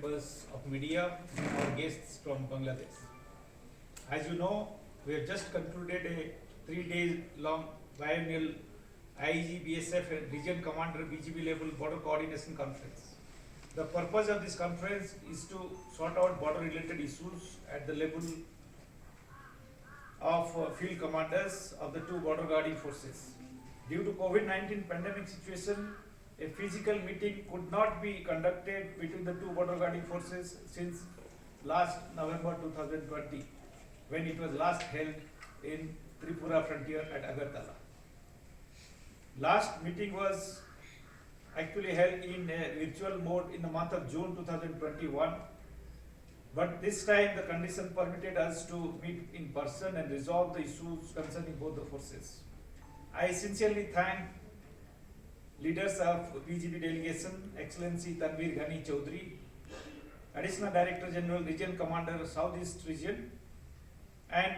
members of media, our guests from Bangladesh. As you know, we have just concluded a 3 days long biennial IEG BSF and Region Commander BGB level border coordination conference. The purpose of this conference is to sort out border related issues at the level of field commanders of the two border guarding forces. Due to COVID-19 pandemic situation, a physical meeting could not be conducted between the two border guarding forces since last November 2020, when it was last held in Tripura frontier at Agartala. Last meeting was actually held in a virtual mode in the month of June 2021, but this time the condition permitted us to meet in person and resolve the issues concerning both the forces. I sincerely thank leaders of BGB delegation, Excellency Tanveer Ghani Chaudhary, Additional Director General, Region Commander, Southeast Region, and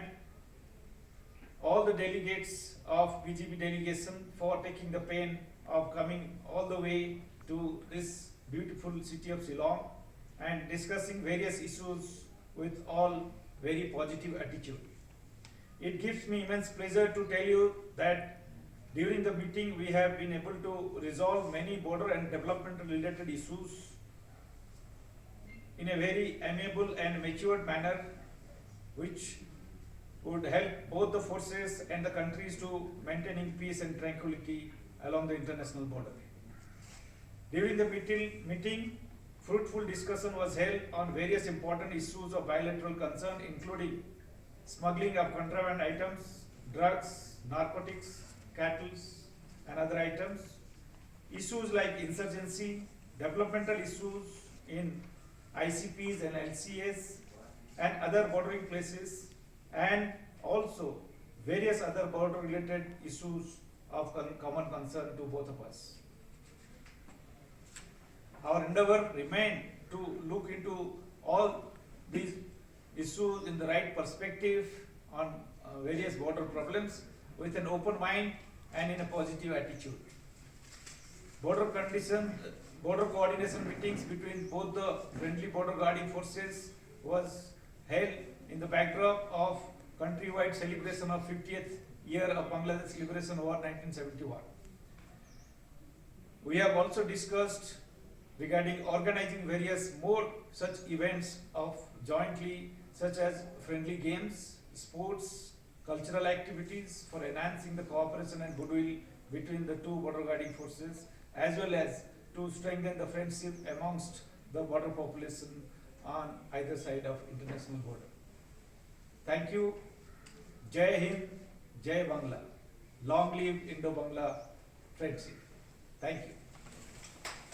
all the delegates of BGB delegation for taking the pain of coming all the way to this beautiful city of Shillong and discussing various issues with all very positive attitude. It gives me immense pleasure to tell you that during the meeting we have been able to resolve many border and development related issues in a very amiable and matured manner, which would help both the forces and the countries to maintaining peace and tranquility along the international border. During the meeting, fruitful discussion was held on various important issues of bilateral concern, including smuggling of contraband items, drugs, narcotics, cattle, and other items, issues like insurgency, developmental issues in ICPs and LCAs and other bordering places, and also various other border related issues of common concern to both of us. Our endeavor remained to look into all these issues in the right perspective on various border problems with an open mind and in a positive attitude. Border coordination meetings between both the friendly border guarding forces was held in the backdrop of countrywide celebration of 50th year of Bangladesh Liberation War 1971. We have also discussed regarding organizing various more such events of jointly, such as friendly games, sports, cultural activities for enhancing the cooperation and goodwill between the two border guarding forces, as well as to strengthen the friendship amongst the border population on either side of international border. Thank you. Jai Hind, Jai Bangla. Long live Indo-Bangla friendship. Thank you.